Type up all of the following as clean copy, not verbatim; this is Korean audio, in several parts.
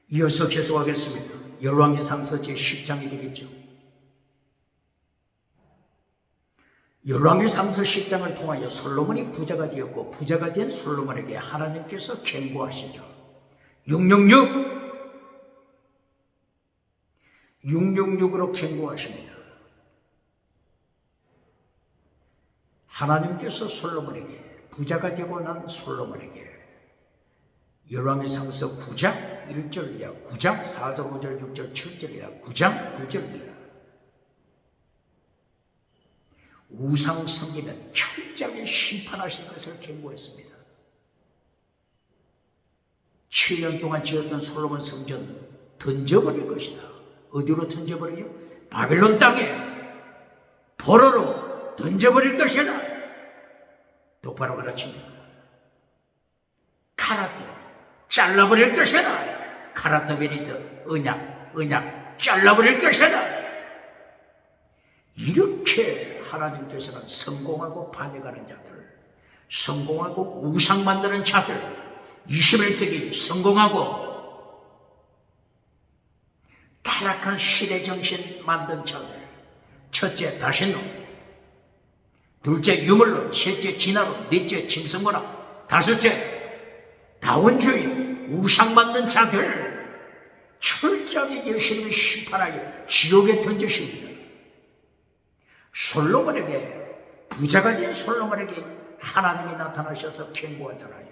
이어서 계속하겠습니다. 열왕기상서 제10장이 되겠죠. 열왕기상서 10장을 통하여 솔로몬이 부자가 되었고, 부자가 된 솔로몬에게 하나님께서 경고하시죠. 666으로 경고하십니다. 하나님께서 솔로몬에게, 부자가 되고 난 솔로몬에게 열왕기상서 9장 1절 이하, 9장 4절 5절 6절 7절 이하, 9장 9절 이하, 우상 섬기면 철저하게 심판하실 것을 경고했습니다. 7년 동안 지었던 솔로몬 성전 던져버릴 것이다. 어디로 던져버려요? 바벨론 땅에 포로로 던져버릴 것이다. 똑바로 가르칩니다. 카라테 잘라버릴 것이다. 카라테 베리트 언약 잘라버릴 것이다. 이렇게 하나님께서는 성공하고 반역하는 자들, 성공하고 우상 만드는 자들, 21세기 성공하고 타락한 시대 정신 만든 자들, 첫째 다신론, 둘째 유물론, 셋째 진화론, 넷째 짐승문화, 다섯째 다원주의, 우상 만든 자들 철저하게 예수님을 심판하여 지옥에 던지십니다. 솔로몬에게, 부자가 된 솔로몬에게 하나님이 나타나셔서 경고하잖아요.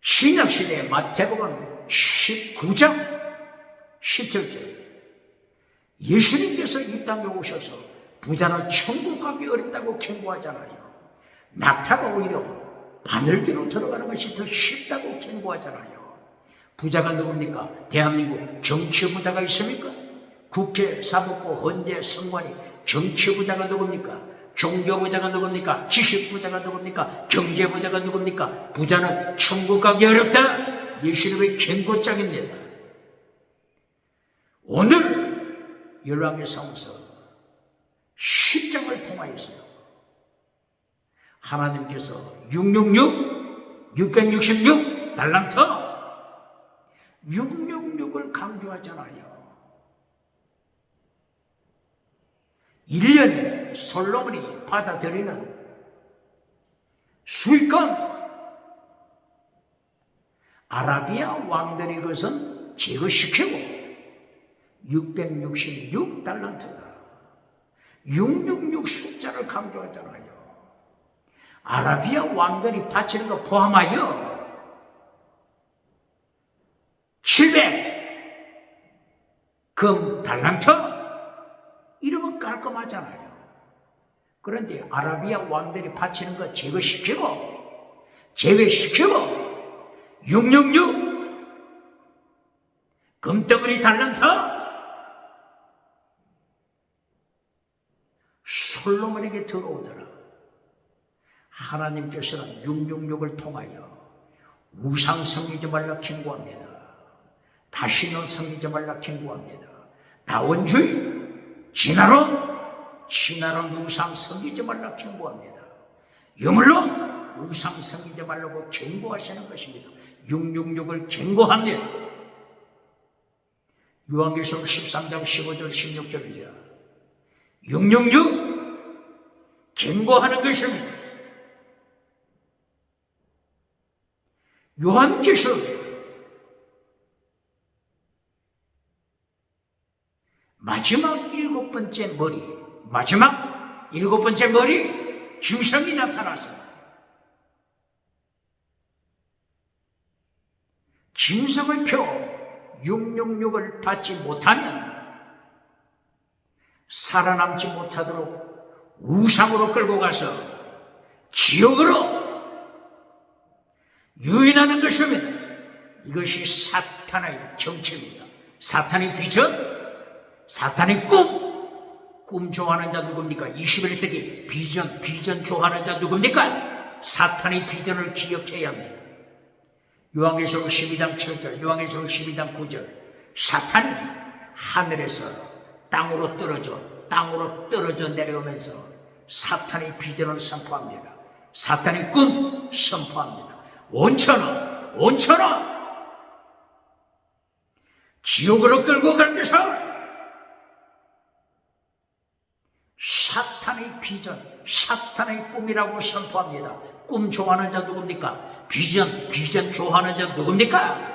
신약시대에 마태복음 19장 17절, 예수님께서 이 땅에 오셔서 부자는 천국 가기 어렵다고 경고하잖아요. 낙타가 오히려 바늘기로 들어가는 것이 더 쉽다고 경고하잖아요. 부자가 누굽니까? 대한민국 정치부자가 있습니까? 국회, 사법부, 헌재, 선관위, 정치부자가 누굽니까? 종교부자가 누굽니까? 지식부자가 누굽니까? 경제부자가 누굽니까? 부자는 천국 가기 어렵다. 예수님의 경고장입니다. 오늘 열왕기상서 10장을 통하여서 하나님께서 666 달란트 666을 강조하잖아요. 1년에 솔로몬이 받아들이는 수익금, 아라비아 왕들이 그것은 제거시키고 666달란트다. 666 숫자를 강조하잖아요. 아라비아 왕들이 바치는 거 포함하여 700 금 달란트, 이러면 깔끔하잖아요. 그런데 아라비아 왕들이 바치는 거 제외시키고 666 금덩어리 달란트, 솔로몬에게 들어오더라. 하나님께서는 666을 통하여 우상 섬기지 말라 경고합니다. 다시는 섬기지 말라 경고합니다. 다원주의, 진화론 우상 섬기지 말라 경고합니다. 유물론 우상 섬기지 말라고 경고하시는 것입니다. 666을 경고합니다. 요한계시록 13장 15절 16절 이하 666 경고하는 것입니다. 요한계시록 마지막 7번째 머리 짐승이 나타나서 짐승의 표 666을 받지 못하면 살아남지 못하도록 우상으로 끌고 가서 지옥으로 유인하는 것입니다. 이것이 사탄의 정체입니다. 사탄의 비전, 사탄의 꿈 좋아하는 자 누굽니까? 21세기 비전 좋아하는 자 누굽니까? 사탄의 비전을 기억해야 합니다. 요한계시록 12장 7절, 요한계시록 12장 9절, 사탄이 하늘에서 땅으로 떨어져 내려오면서 사탄의 비전을 선포합니다. 사탄의 꿈 선포합니다. 온천은 지옥으로 끌고 갈 것은 사탄의 비전, 사탄의 꿈이라고 선포합니다. 꿈 좋아하는 자 누굽니까? 비전 좋아하는 자 누굽니까?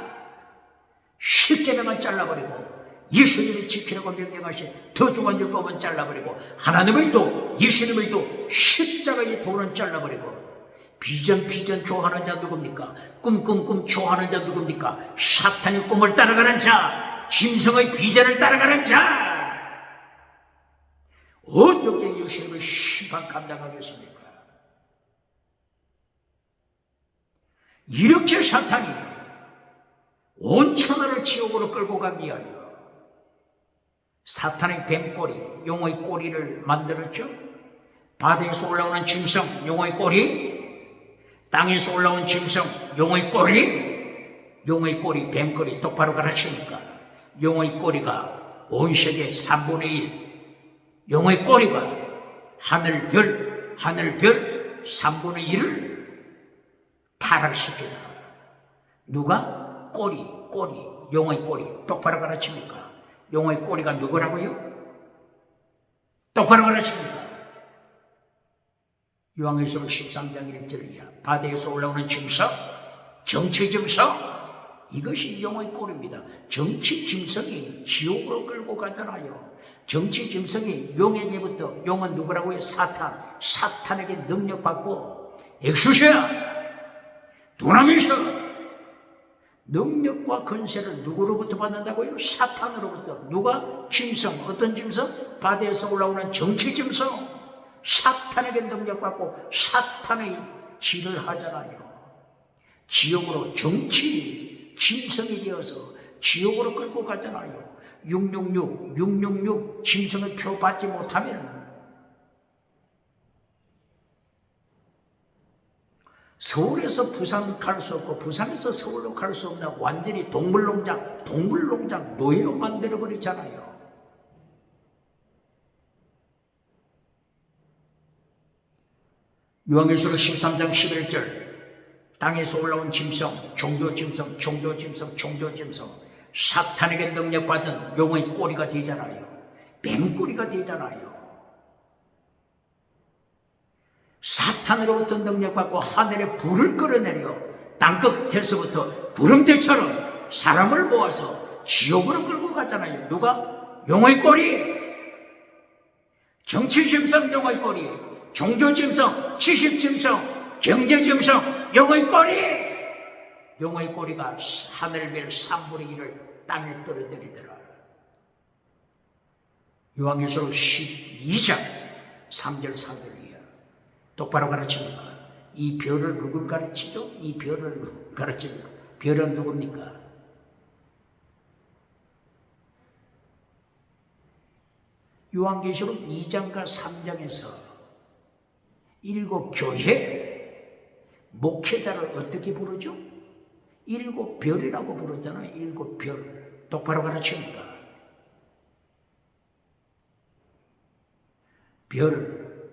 십계명은 잘라버리고 예수님이 지키라고 명령하신 더 중한 율법은 잘라버리고 하나님의 도, 예수님의 도, 십자가의 도는 잘라버리고 비전 좋아하는 자 누굽니까? 꿈 좋아하는 자 누굽니까? 사탄의 꿈을 따라가는 자, 짐승의 비전을 따라가는 자, 어떻게 예수님의 심판 감당하겠습니까? 이렇게 사탄이 온 천하를 지옥으로 끌고 가기 위하여 사탄의 뱀꼬리, 용의 꼬리를 만들었죠. 바다에서 올라오는 짐승, 용의 꼬리, 땅에서 올라온 짐승, 용의 꼬리, 뱀꼬리 똑바로 가르치니까 용의 꼬리가 온 세계 3분의 1, 용의 꼬리가 하늘별 3분의 1을 타락시키다. 누가? 꼬리, 용의 꼬리 똑바로 가르칩니까? 용의 꼬리가 누구라고요? 똑바로 가르칩니까? 요한계시록 13장 1절 이하 바다에서 올라오는 짐승, 정치 짐승, 이것이 용의 꼬리입니다. 정치 짐승이 지옥으로 끌고 가잖아요. 정치 짐승이 용에게부터, 용은 누구라고요? 사탄에게 능력받고 엑수시아 두나미스 능력과 권세를 누구로부터 받는다고요? 사탄으로부터. 누가? 짐승. 어떤 짐승? 바다에서 올라오는 정치 짐승. 사탄에게 능력받고 사탄의 질을 하잖아요. 지옥으로 정치 짐승이 되어서 지옥으로 끌고 가잖아요. 666 짐승의 표 받지 못하면 서울에서 부산 갈 수 없고 부산에서 서울로 갈 수 없는 완전히 동물농장 노예로 만들어버리잖아요. 요한계시록 13장 11절 땅에서 올라온 짐승, 종교짐승 사탄에게 능력받은 용의 꼬리가 되잖아요. 뱀꼬리가 되잖아요. 사탄으로부터 능력받고 하늘에 불을 끌어내려 땅끝에서부터 구름대처럼 사람을 모아서 지옥으로 끌고 갔잖아요. 누가? 용의 꼬리, 정치짐승 용의 꼬리, 종교짐승, 지식짐승, 경제짐승 용의 꼬리. 용의 꼬리가 하늘별 3분의 1을 땅에 떨어뜨리더라. 요한계시록 12장 3절 4절 이하 똑바로 가르칩니까? 이 별을 누굴 가르치죠? 이 별을 누굴 가르칩니까? 별은 누굽니까? 요한계시록 2장과 3장에서 7 교회 목회자를 어떻게 부르죠? 7 별이라고 부르잖아요. 7 별. 똑바로 가르칩니까? 별,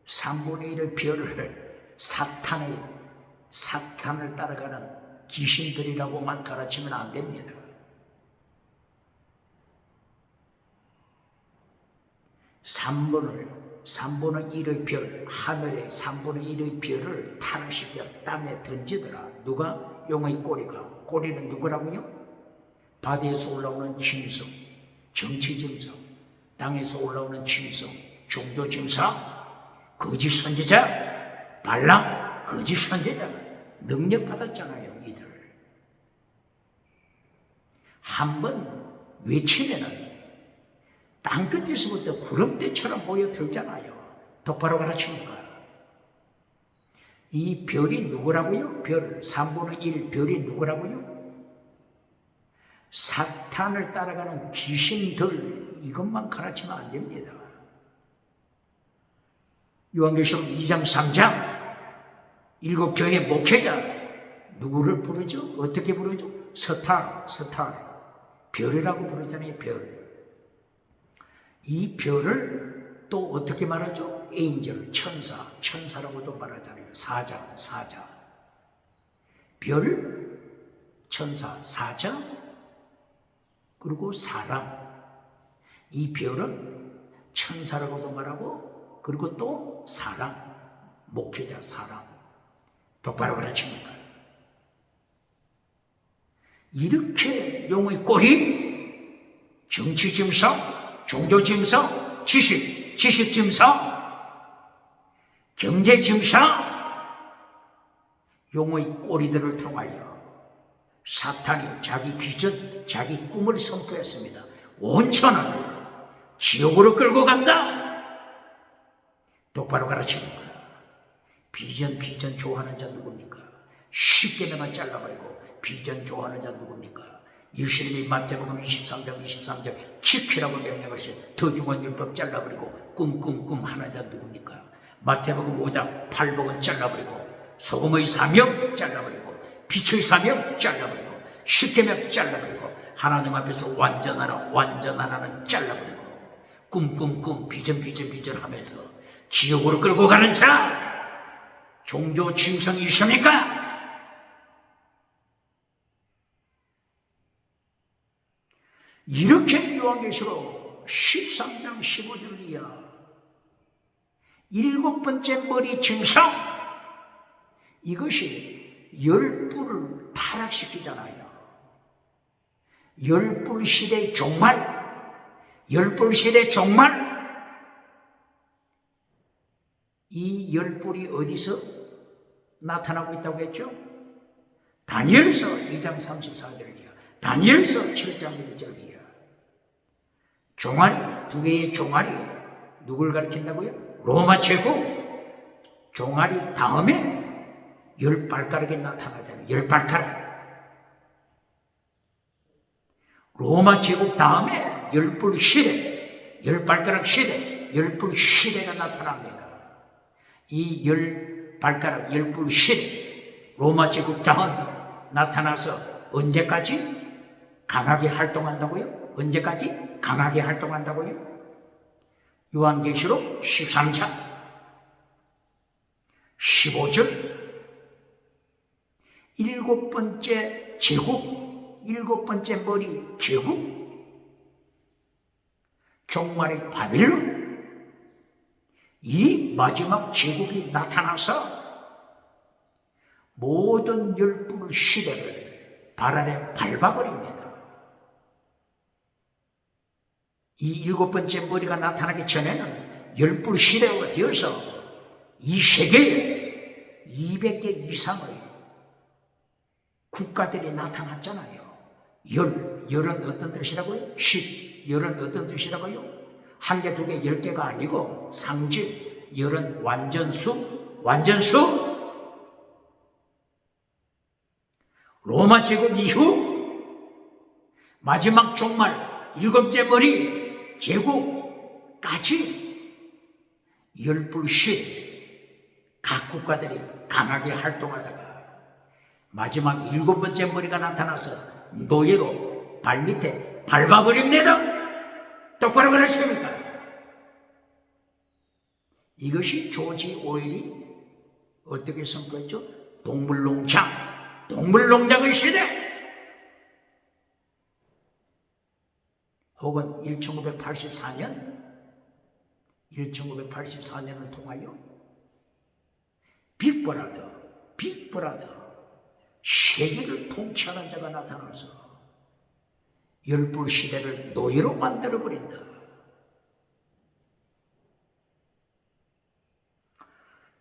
3분의 1의 별을 사탄을 따라가는 귀신들이라고만 가르치면 안 됩니다. 삼분의 1의 별, 하늘의 3분의 1의 별을 타락시켜 땅에 던지더라. 누가? 용의 꼬리는 누구라고요? 바다에서 올라오는 짐승, 정치짐승, 땅에서 올라오는 짐승, 종교짐승, 거짓 선지자, 발람, 거짓 선지자 능력 받았잖아요. 이들 한번 외치면은 땅끝에서부터 구름대처럼 모여들잖아요. 똑바로 가르칩니까? 이 별이 누구라고요? 별, 3분의 1 별이 누구라고요? 사탄을 따라가는 귀신들, 이것만 가르치면 안 됩니다. 요한계시록 2장 3장 7 교회 목회자 누구를 부르죠? 어떻게 부르죠? 스타 별이라고 부르잖아요. 별. 이 별을 또 어떻게 말하죠? 에인젤, 천사라고도 말하잖아요. 사자. 별, 천사, 사자, 그리고 사람. 이 별은 천사라고도 말하고 그리고 또 사람, 목회자 사람. 똑바로 가르칩니다. 이렇게 용의 꼴이 정치짐승, 종교짐승, 지식짐승, 경제짐승, 용의 꼬리들을 통하여 사탄이 자기 비전, 자기 꿈을 선포했습니다. 온천을 지옥으로 끌고 간다. 똑바로 가르치는 거야. 비전 좋아하는 자 누굽니까? 쉽게 내만 잘라버리고 비전 좋아하는 자 누굽니까? 예수님이 마태복음 23장 지키라고 명령하신 더 중한 율법 잘라버리고 꿈 하는 자 누굽니까? 마태복음 5장 팔복은 잘라버리고 소금의 사명 잘라버리고 빛의 사명 잘라버리고 십계명 잘라버리고 하나님 앞에서 완전하라는 잘라버리고 꿈 비전 하면서 지옥으로 끌고 가는 자 종교 짐승이 있습니까? 이렇게 요한계시록 13장 15절 이하 일곱 번째 머리 증상, 이것이 열불을 타락시키잖아요. 열불 시대의 종말, 이 열불이 어디서 나타나고 있다고 했죠? 다니엘서 1장 34절 이하, 다니엘서 7장 1절 이하. 종아리, 두 개의 종아리, 누굴 가리킨다고요? 로마 제국. 종아리 다음에 10발가락이 나타나잖아요. 10발가락. 로마 제국 다음에 열불 시대, 10발가락 시대, 열불 시대가 나타납니다. 이 10발가락, 열불 시대, 로마 제국 다음에 나타나서 언제까지 강하게 활동한다고요? 언제까지 강하게 활동한다고요? 요한계시록 13장 15절 일곱 번째 제국, 일곱 번째 머리 제국, 종말의 바빌론, 이 마지막 제국이 나타나서 모든 열불 시대를 발 아래 밟아버립니다. 이 일곱 번째 머리가 나타나기 전에는 열불 시대가 되어서 이 세계에 200개 이상의 국가들이 나타났잖아요. 열은 어떤 뜻이라고요? 열은 어떤 뜻이라고요? 한 개, 두 개, 10개가 아니고 상징. 열은 완전수. 로마 제국 이후 마지막 종말 일곱째 머리 제국까지 열불 시대 각 국가들이 강하게 활동하다가 마지막 일곱 번째 머리가 나타나서 노예로 발밑에 밟아버립니다. 똑바로 그러십니까? 이것이 조지 오웰이 어떻게 선포했죠? 동물농장의 시대. 혹은 1984년을 통하여 빅브라더 세계를 통치하는 자가 나타나서 열불 시대를 노예로 만들어버린다.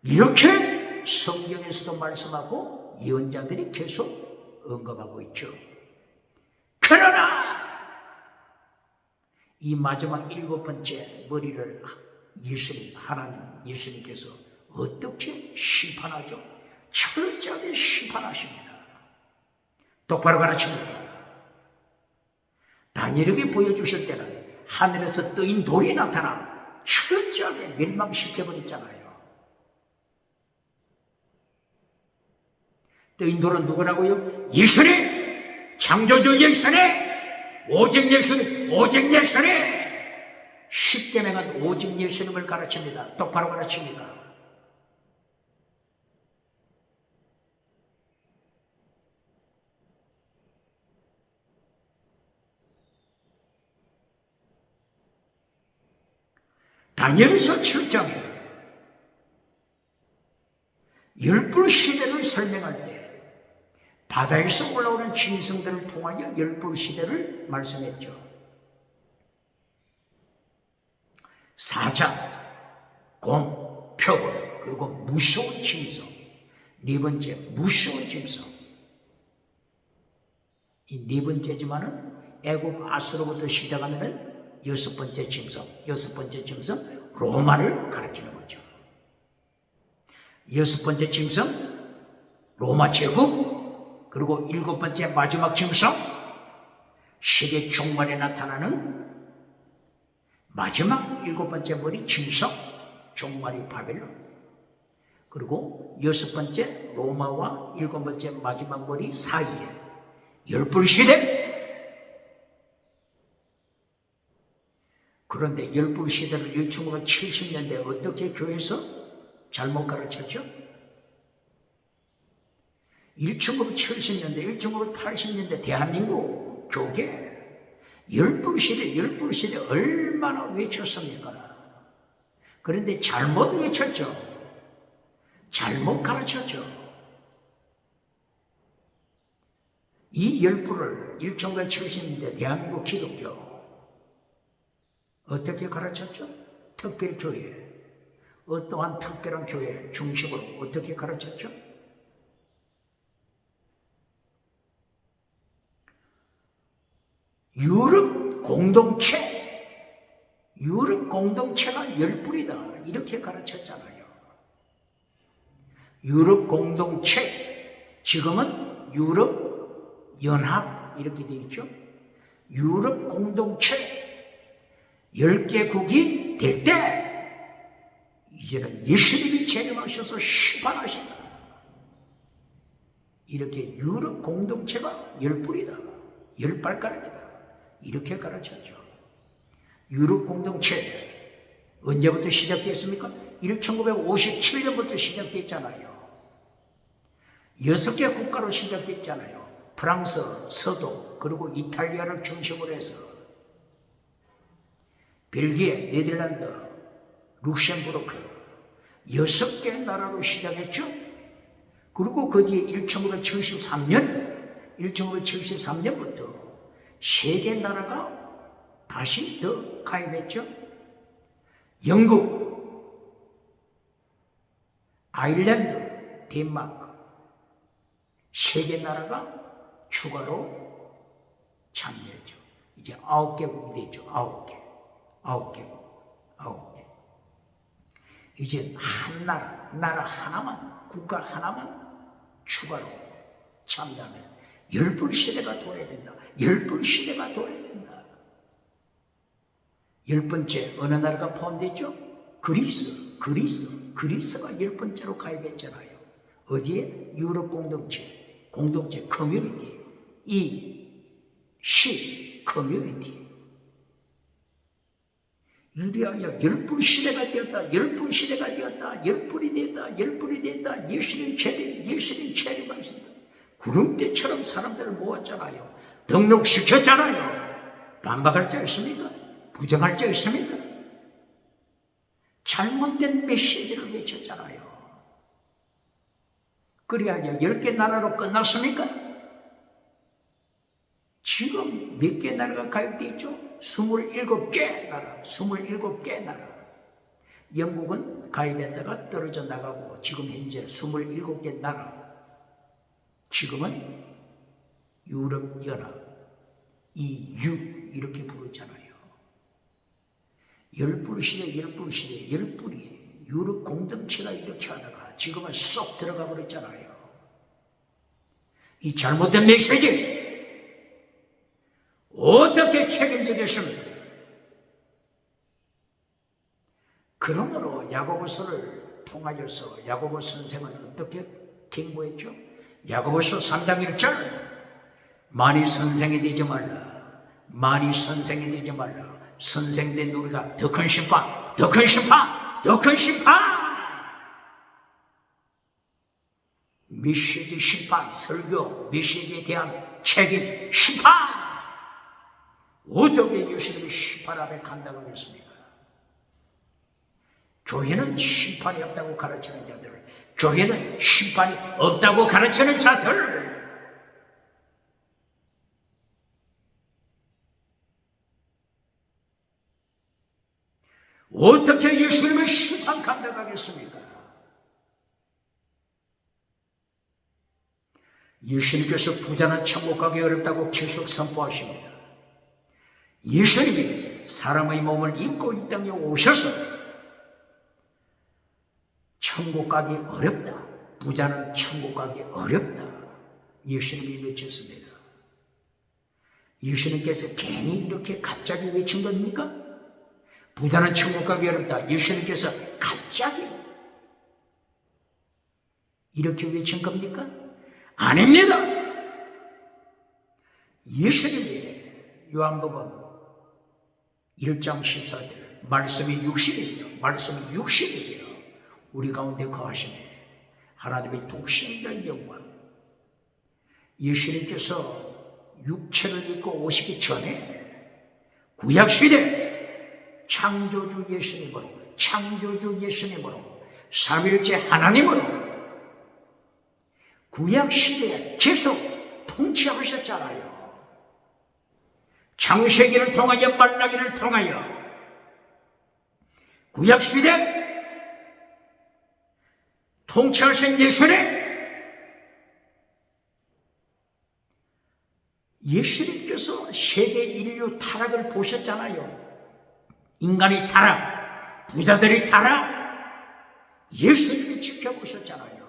이렇게 성경에서도 말씀하고 예언자들이 계속 언급하고 있죠. 그러나 이 마지막 일곱 번째 머리를 예수님께서 어떻게 심판하죠? 철저하게 심판하십니다. 똑바로 가르칩니다. 다니엘에게 보여주실 때는 하늘에서 뜨인 돌이 나타나 철저하게 멸망시켜버렸잖아요. 뜨인 돌은 누구라고요? 예수님! 창조주 예수님! 오직 예수님! 십계명은 오직 예수님을 가르칩니다. 똑바로 가르칩니다. 다니엘서 7장에 열불 시대를 설명할 때 바다에서 올라오는 짐승들을 통하여 열불 시대를 말씀했죠. 사자, 곰, 표범, 그리고 무서운 짐승. 네 번째, 무서운 짐승. 이 네 번째지만은 애굽 아수로부터 시작하면은 여섯 번째 짐승. 여섯 번째 짐승, 로마를 가리키는 거죠. 여섯 번째 짐승, 로마 제국. 그리고 일곱 번째 마지막 짐승, 시대 종말에 나타나는 마지막 일곱 번째 머리 짐승, 종말이 바벨론. 그리고 여섯 번째 로마와 일곱 번째 마지막 머리 사이에 열불 시대. 그런데 열불 시대를 1970년대 어떻게 교회에서 잘못 가르쳤죠? 1970년대, 1980년대 대한민국 교계 열불 시대 얼마나 외쳤습니까? 그런데 잘못 외쳤죠. 잘못 가르쳤죠. 이 열불을 1970년대 대한민국 기독교 어떻게 가르쳤죠? 특별교회, 어떠한 특별한 교회 중심으로 어떻게 가르쳤죠? 유럽 공동체가 열불이다 이렇게 가르쳤잖아요. 유럽 공동체, 지금은 유럽 연합 이렇게 되어 있죠. 유럽 공동체 10개국이 될 때 이제는 예수님이 재림하셔서 심판하신다. 이렇게 유럽 공동체가 열불이다, 열발가락이다 이렇게 가르쳤죠. 유럽 공동체 언제부터 시작됐습니까? 1957년부터 시작됐잖아요. 6개 국가로 시작됐잖아요. 프랑스, 서도, 그리고 이탈리아를 중심으로 해서 벨기에, 네덜란드, 룩셈부르크 6개 나라로 시작했죠. 그리고 그 뒤에 1973년부터 3개 나라가 다시 더 가입했죠. 영국, 아일랜드, 덴마크 3개 나라가 추가로 참여했죠. 이제 9개국이 됐죠. 9개국. 이제 한 나라 하나만, 국가 하나만 추가로 참여하면 열불 시대가 돌아야 된다. 열불 시대가 돌아야 된다. 10번째 어느 나라가 포함됐죠? 그리스가 10번째로 가입했잖아요. 어디에? 유럽 공동체 커뮤니티, 커뮤니티. 이리하여 열불 시대가 되었다. 열불이 됐다. 예수님 재림하신다. 구름대처럼 사람들을 모았잖아요. 등록시켰잖아요. 반박할 자 있습니까? 부정할 자 있습니까? 잘못된 메시지를 외쳤잖아요. 그리하여 10개 나라로 끝났습니까? 지금 몇 개 나라가 가입되어 있죠? 27개 나라. 영국은 가입했다가 떨어져 나가고 지금 현재 27개 나라. 지금은 유럽연합, EU 이렇게 부르잖아요. 열불이 유럽 공동체가 이렇게 하다가 지금은 쏙 들어가 버렸잖아요. 이 잘못된 메시지 어떻게 책임지겠습니까? 그러므로 야고보서를 통하여서 야고보 선생은 어떻게 경고했죠? 야고보서 3장 1절 많이 선생이 되지 말라. 선생된 우리가 더 큰 심판. 메시지 심판, 설교, 메시지에 대한 책임, 심판. 어떻게 예수님이 심판 앞에 감당하겠습니까? 교회는 심판이 없다고 가르치는 자들, 교회는 심판이 없다고 가르치는 자들, 어떻게 예수님의 심판 감당하겠습니까? 예수님께서 부자는 천국 가기 어렵다고 계속 선포하십니다. 예수님이 사람의 몸을 입고 이 땅에 오셔서 천국 가기 어렵다, 부자는 천국 가기 어렵다, 예수님이 외쳤습니다. 예수님께서 괜히 이렇게 갑자기 외친 겁니까? 부자는 천국 가기 어렵다, 예수님께서 갑자기 이렇게 외친 겁니까? 아닙니다. 예수님이 요한복음 1장 14절 말씀이 60일이요 우리 가운데 거하시네. 하나님의 독생자의 영광. 예수님께서 육체를 입고 오시기 전에 구약시대 창조주 예수님으로 삼일째 하나님으로 구약시대에 계속 통치하셨잖아요. 창세기를 통하여 말라기를 통하여 구약시대 통치하신 예수님께서 세계 인류 타락을 보셨잖아요. 인간이 타락, 부자들이 타락, 예수님이 지켜보셨잖아요.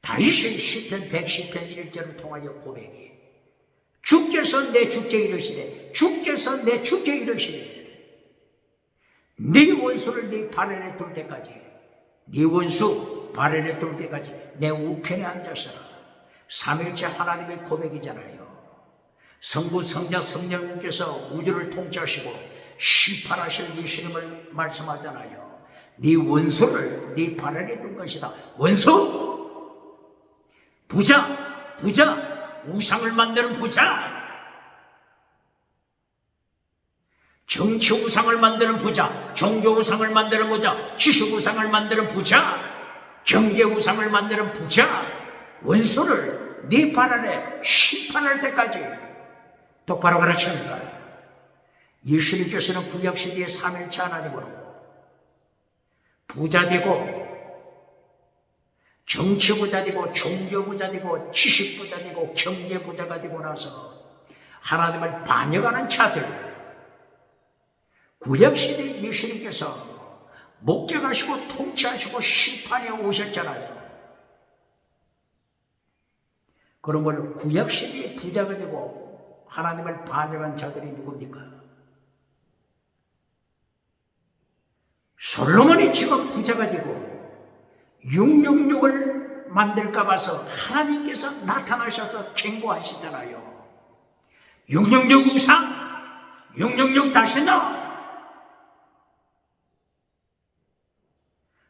다윗의 시편 110편 1절을 통하여 고백이 주께서 내 주께 이르시되 네 원수를 네 발 아래 둘 때까지, 네 원수 발 아래 둘 때까지 내 우편에 앉아서라. 삼일째 하나님의 고백이잖아요. 성부 성자 성령님께서 우주를 통치하시고 심판하실 예수님을 말씀하잖아요. 네 원수를 네 발 아래 둘 것이다. 원수, 부자, 우상을 만드는 부자, 정치 우상을 만드는 부자, 종교 우상을 만드는 부자, 지식 우상을 만드는 부자, 경제 우상을 만드는 부자, 원수를 네 발 아래 심판할 때까지 똑바로 가르치는 거야. 예수님께서는 구약시대의 삼일체 하나님으로 부자 되고, 정치 부자 되고, 종교 부자 되고, 지식 부자 되고, 경제 부자가 되고 나서 하나님을 반역하는 자들, 구약시대 예수님께서 목격하시고 통치하시고 심판에 오셨잖아요. 그러면 구약시대에 부자가 되고 하나님을 반역한 자들이 누굽니까? 솔로몬이 지금 부자가 되고 666을 만들까 봐서 하나님께서 나타나셔서 경고하시잖아요. 666 우상, 666 다시너.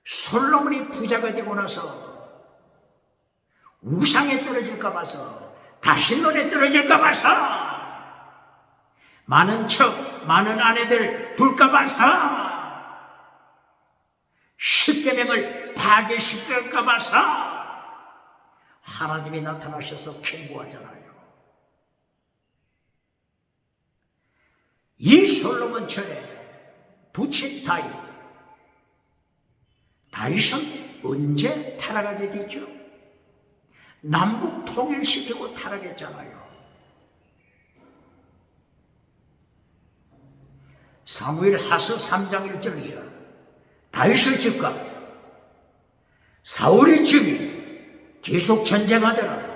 솔로몬이 부자가 되고 나서 우상에 떨어질까 봐서, 다신론에 떨어질까 봐서, 많은 척, 많은 아내들 둘까 봐서, 십계명을 파괴시킬까 봐서 하나님이 나타나셔서 경고하잖아요. 이 솔로몬 전에 부친 다윗은 언제 타락하게 됐죠? 남북 통일시키고 타락했잖아요. 사무엘하서 3장 1절이야. 다윗의 집과 사울의 집이 계속 전쟁하더라.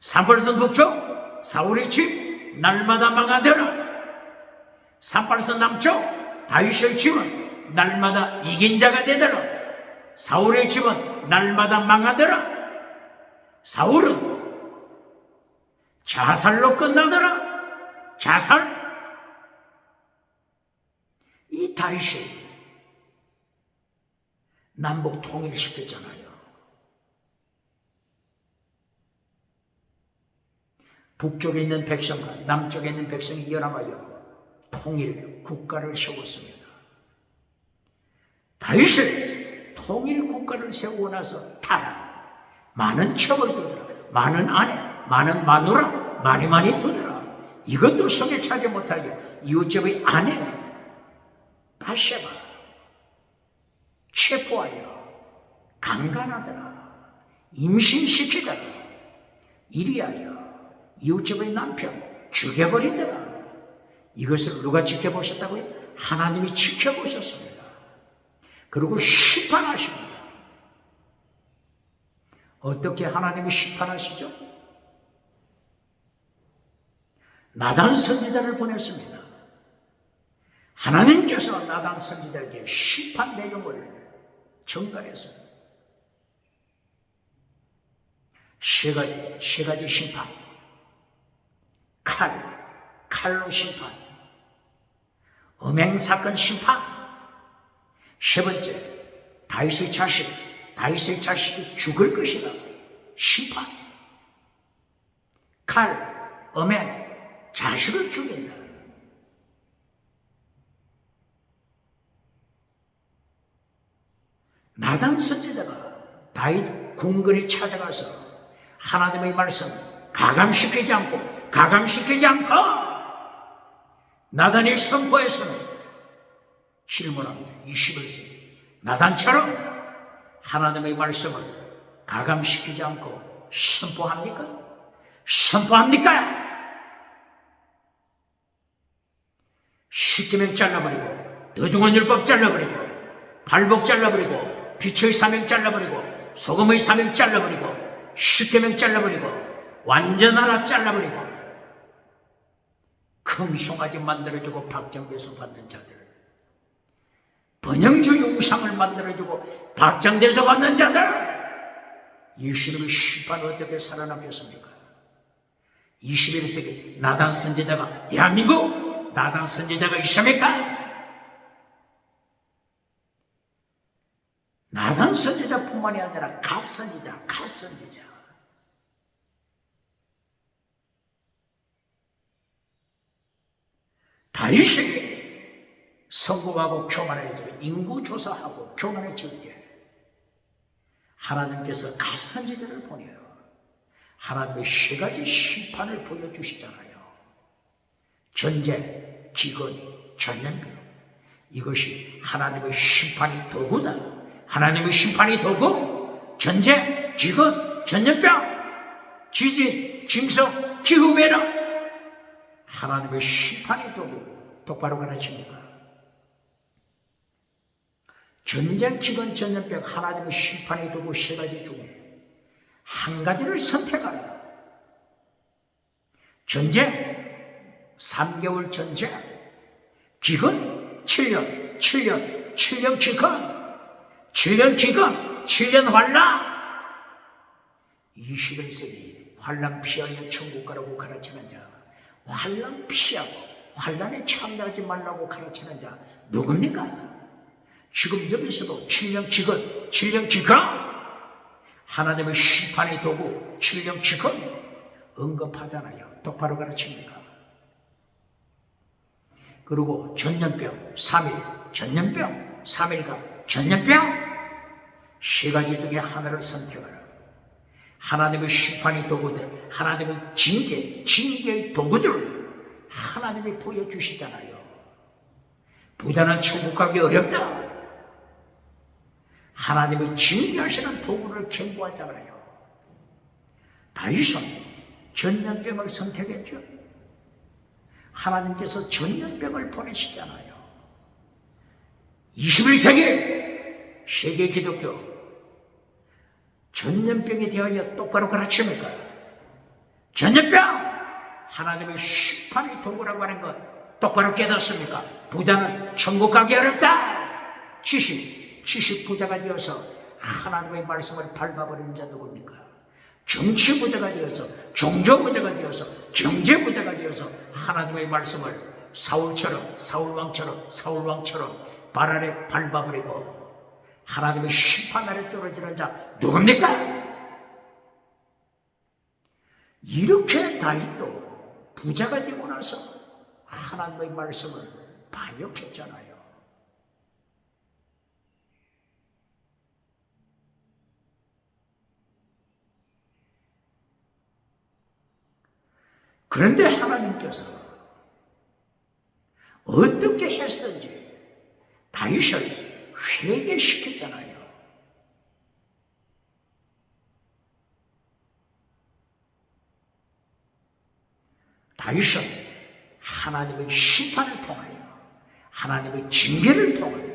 산발선 북쪽 사울의 집 날마다 망하더라. 산발선 남쪽 다윗의 집은 날마다 이긴 자가 되더라. 사울의 집은 날마다 망하더라. 사울은 자살로 끝나더라. 자살. 이 다윗이 남북 통일시켰잖아요. 북쪽에 있는 백성과 남쪽에 있는 백성이 연합하여 통일 국가를 세웠습니다. 다윗은 통일 국가를 세우고 나서 타락, 많은 첩을 두더라, 많은 아내, 많은 마누라, 많이 두더라. 이것도 성에 차지 못하게 이웃집의 아내 바세바 체포하여 강간하더라, 임신시키더라. 이리하여 이웃집의 남편 죽여버리더라. 이것을 누가 지켜보셨다고요? 하나님이 지켜보셨습니다. 그리고 심판하십니다. 어떻게 하나님이 심판하시죠? 나단 선지자를 보냈습니다. 하나님께서 나단 선지자에게 심판 내용을 전달했습니다. 세 가지 심판. 칼로 심판. 음행사건 심판. 세 번째, 다윗의 자식이 죽을 것이다. 심판. 칼, 음행, 자식을 죽인다. 나단 선지자가 다윗 궁궐에 찾아가서 하나님의 말씀 가감시키지 않고 나단이 선포해서는 질문합니다. 21세기 나단처럼 하나님의 말씀을 가감시키지 않고 선포합니까? 십계명 잘라버리고, 더중한 율법 잘라버리고, 발복 잘라버리고, 빛의 사명 잘라버리고, 소금의 사명 잘라버리고, 십계명 잘라버리고, 완전 하나 잘라버리고, 금송아지 만들어주고 박장대소 받는 자들, 번영주 용상을 만들어주고 박장대소 받는 자들, 예수님의 심판 어떻게 살아남겠습니까? 21세기 나단 선지자가, 대한민국 나단 선지자가 있습니까? 나단 선지자뿐만이 아니라 갓선지자. 다윗이 성공하고 교만해지고 인구조사하고 교만해질 때 하나님께서 갓선지자를 보내요. 하나님의 세 가지 심판을 보여주시잖아요. 전쟁, 기근, 전염병. 이것이 하나님의 심판의 도구다. 하나님의 심판의 도구. 전쟁, 기근, 전염병, 지진, 짐승, 기후변화. 하나님의 심판의 도구. 똑바로 가르칩니다. 전쟁, 기근, 전염병, 하나님의 심판의 도구 세 가지 중에 한 가지를 선택하라. 전쟁, 3개월 전쟁. 기근, 7년 기근, 7년 환란. 21세기 환란 피하여 천국 가라고 가르치는 자, 환란 피하고 환란에 참여하지 말라고 가르치는 자 누굽니까? 지금 여기서도 7년 기근 하나님의 심판의 도구 7년 기근 언급하잖아요. 똑바로 가르칩니까? 그리고 전염병 3일, 전염병 3일간 전염병 세 가지 중에 하나를 선택하라. 하나님의 심판의 도구들, 하나님의 징계의 도구들 하나님이 보여주시잖아요. 부자는 천국 가기 어렵다. 하나님의 징계하시는 도구를 경고하잖아요. 다윗은 전염병을 선택했죠. 하나님께서 전염병을 보내시잖아요. 21세기 세계 기독교 전염병에 대하여 똑바로 가르칩니까? 전염병! 하나님의 심판의 도구라고 하는 것 똑바로 깨닫습니까? 부자는 천국 가기 어렵다. 70 부자가 되어서 하나님의 말씀을 밟아버리는 자 누굽니까? 정치 부자가 되어서, 종교 부자가 되어서, 경제 부자가 되어서 하나님의 말씀을 사울 왕처럼 발 아래 밟아버리고 하나님의 심판 아래 떨어지는 자 누굽니까? 이렇게 다윗도 부자가 되고 나서 하나님의 말씀을 반역했잖아요. 그런데 하나님께서 어떻게 했든지 다윗을 회개시켰잖아요. 다윗은 하나님의 심판을 통하여, 하나님의 징계를 통하여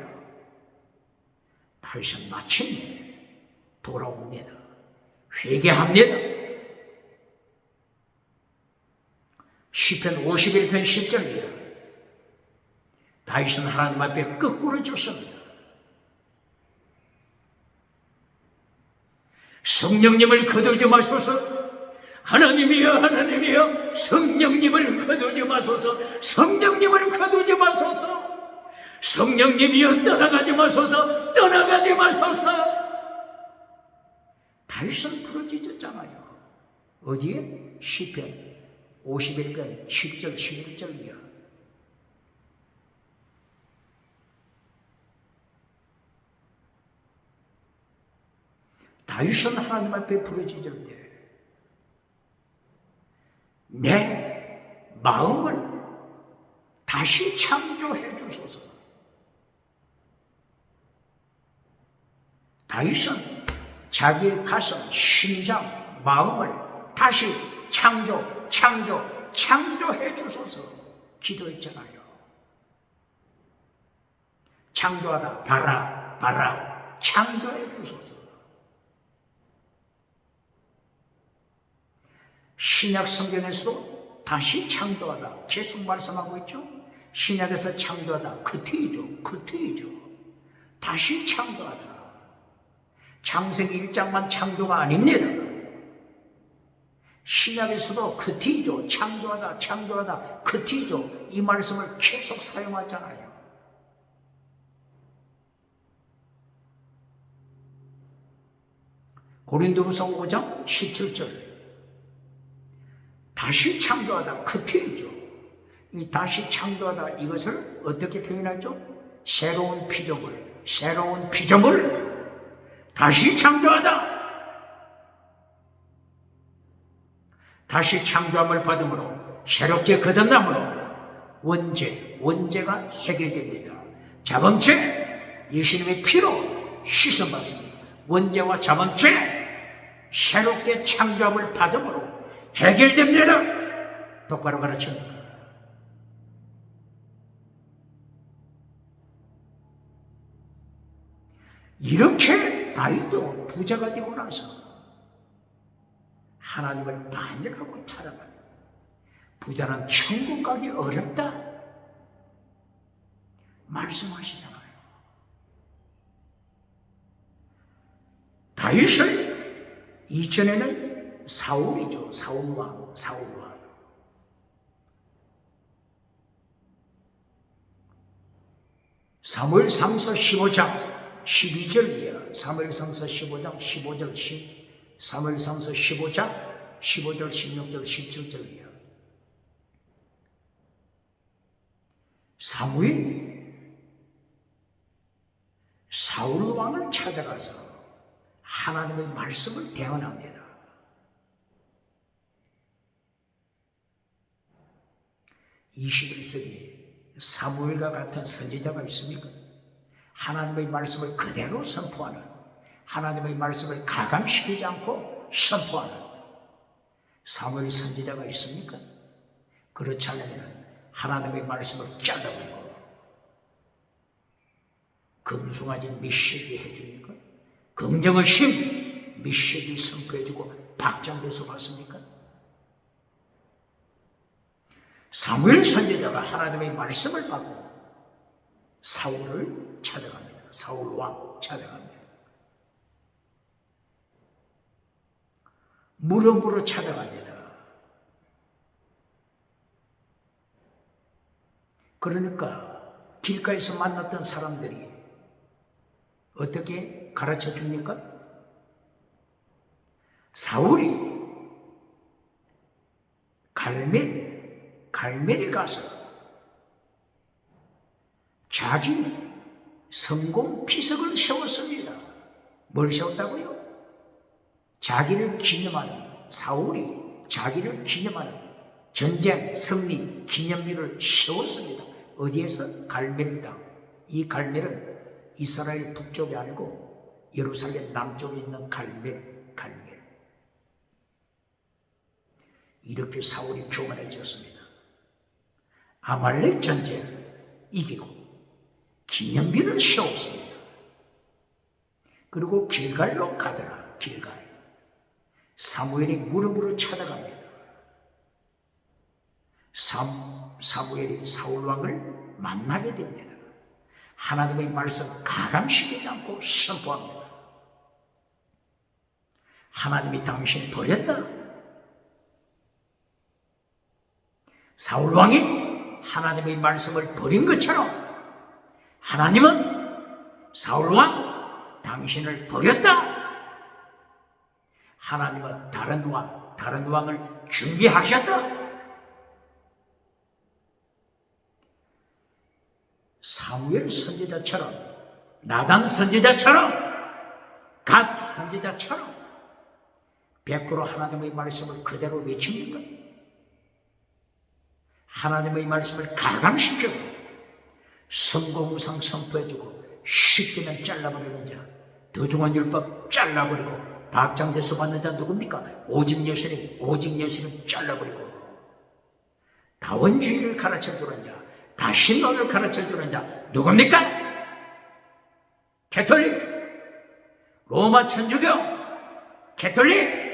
다윗은 마침내 돌아옵니다. 회개합니다. 시편 51편 10절이에요. 다윗은 하나님 앞에 거꾸로 졌습니다. 성령님을 거두지 마소서. 하나님이여, 하나님이여, 성령님을 거두지 마소서. 성령님을 거두지 마소서. 성령님이여, 떠나가지 마소서. 떠나가지 마소서. 다윗은 부러지셨잖아요. 어디에? 시편 51편 10절 11절이야. 다윗은 하나님 앞에 부러지실 때 내 마음을 다시 창조해 주소서. 다윗은 자기의 가슴, 심장, 마음을 다시 창조해 주소서 기도했잖아요. 창조하다, 봐라, 창조해 주소서. 신약 성경에서도 다시 창조하다 계속 말씀하고 있죠. 신약에서 창조하다 그트이죠. 다시 창조하다. 창세기 1장만 창조가 아닙니다. 신약에서도 그트이죠. 창조하다 그트이죠. 이 말씀을 계속 사용하잖아요. 고린도후서 5장 17절 다시 창조하다 그트이죠. 이 다시 창조하다 이것을 어떻게 표현하죠? 새로운 피조물 다시 창조하다. 다시 창조함을 받음으로 새롭게 거듭남으로 원죄가 해결됩니다. 자범죄 예수님의 피로 씻어봤습니다. 원죄와 자범죄 새롭게 창조함을 받음으로 해결됩니다. 똑바로 가르칩니다. 이렇게 다윗도 부자가 되고 나서 하나님을 반역하고 타락한 부자는 천국 가기 어렵다 말씀하시잖아요. 다윗을 이전에는 사울이죠. 사울왕. 사무엘상서 15장 12절이에요. 사무엘상서 15장 15절 사무엘상서 15장 15절 16절 17절이에요. 사무엘이 사울왕을 찾아가서 하나님의 말씀을 대언합니다. 21세기 사무엘과 같은 선지자가 있습니까? 하나님의 말씀을 그대로 선포하는, 하나님의 말씀을 가감시키지 않고 선포하는 사무엘 선지자가 있습니까? 그렇지 않으면 하나님의 말씀을 잘라버리고 금송아지 메시지 해주니까, 긍정의 심 메시지 선포해주고 박장돼서 봤습니까? 사무엘 선지자가 하나님의 말씀을 받고 사울을 찾아갑니다. 사울 왕 찾아갑니다. 물어 찾아갑니다. 그러니까 길가에서 만났던 사람들이 어떻게 가르쳐 줍니까? 사울이 갈멜에 가서 자기 성공 피석을 세웠습니다. 뭘 세웠다고요? 자기를 기념하는, 사울이 자기를 기념하는 전쟁 승리 기념비를 세웠습니다. 어디에서? 갈멜 땅. 이 갈멜은 이스라엘 북쪽이 아니고 예루살렘 남쪽에 있는 갈멜. 이렇게 사울이 교만해졌습니다. 아말렉 전쟁 이기고 기념비를 세웠습니다. 그리고 길갈로 가더라. 길갈. 사무엘이 무릎으로 찾아갑니다. 사무엘이 사울왕을 만나게 됩니다. 하나님의 말씀 가감시키지 않고 선포합니다. 하나님이 당신 버렸다. 사울왕이 하나님의 말씀을 버린 것처럼 하나님은 사울왕 당신을 버렸다. 하나님은 다른 왕을 준비하셨다. 사무엘 선지자처럼, 나단 선지자처럼, 갓 선지자처럼 100% 하나님의 말씀을 그대로 외칩니까? 하나님의 말씀을 가감시켜 성공우상 선포해주고 쉽게는 잘라버리는 자, 더중한 율법 잘라버리고 박장대소 받는 자 누굽니까? 오직 예수님 잘라버리고 다원주의를 가르쳐주는 자, 다신론을 가르쳐주는 자 누굽니까? 캐톨릭, 로마 천주교, 캐톨릭,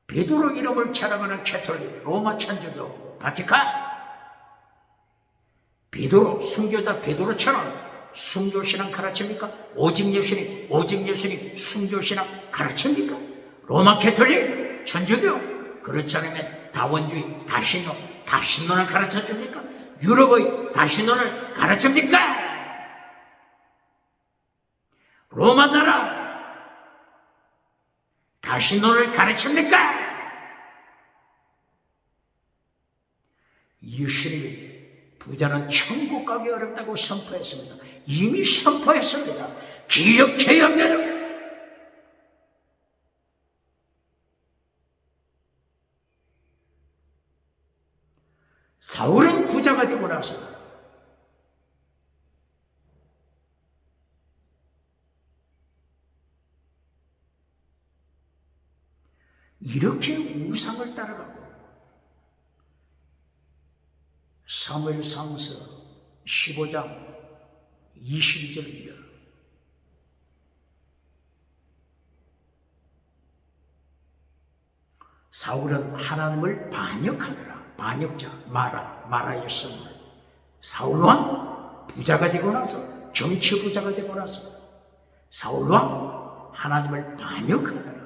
베드로 이름을 자랑하는 캐톨릭, 로마 천주교, 바티칸. 베드로, 순교자 베드로처럼 순교신앙 가르칩니까? 오직 예수님 순교신앙 가르칩니까? 로마 캐톨릭, 천주교. 그렇지 않으면 다원주의, 다신론을 가르쳐줍니까? 유럽의 다신론을 가르칩니까? 로마 나라 다신론을 가르칩니까? 예수님이 부자는 천국 가기 어렵다고 선포했습니다. 이미 선포했습니다. 기억해야 합니다. 사울은 부자가 되고 나서 이렇게 우상을 따라가고 사무엘상서 15장 22절 이하 사울은 하나님을 반역하더라. 반역자 마라의 선물. 사울왕 부자가 되고 나서 정치 부자가 되고 나서 사울왕 하나님을 반역하더라.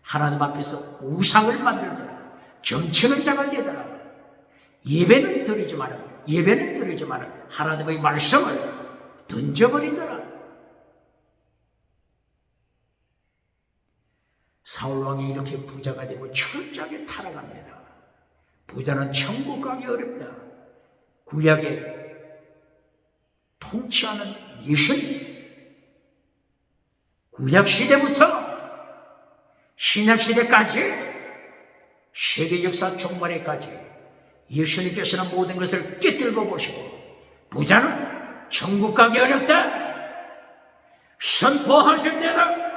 하나님 앞에서 우상을 만들더라. 정치는 자가 되더라. 예배는 드리지만 하나님의 말씀을 던져버리더라. 사울왕이 이렇게 부자가 되고 철저하게 타락합니다. 부자는 천국 가기 어렵다. 구약에 통치하는 예수님, 구약시대부터 신약시대까지 세계 역사 종말에까지 예수님께서는 모든 것을 꿰뚫고 보시고 부자는 천국 가기 어렵다 선포하십니다.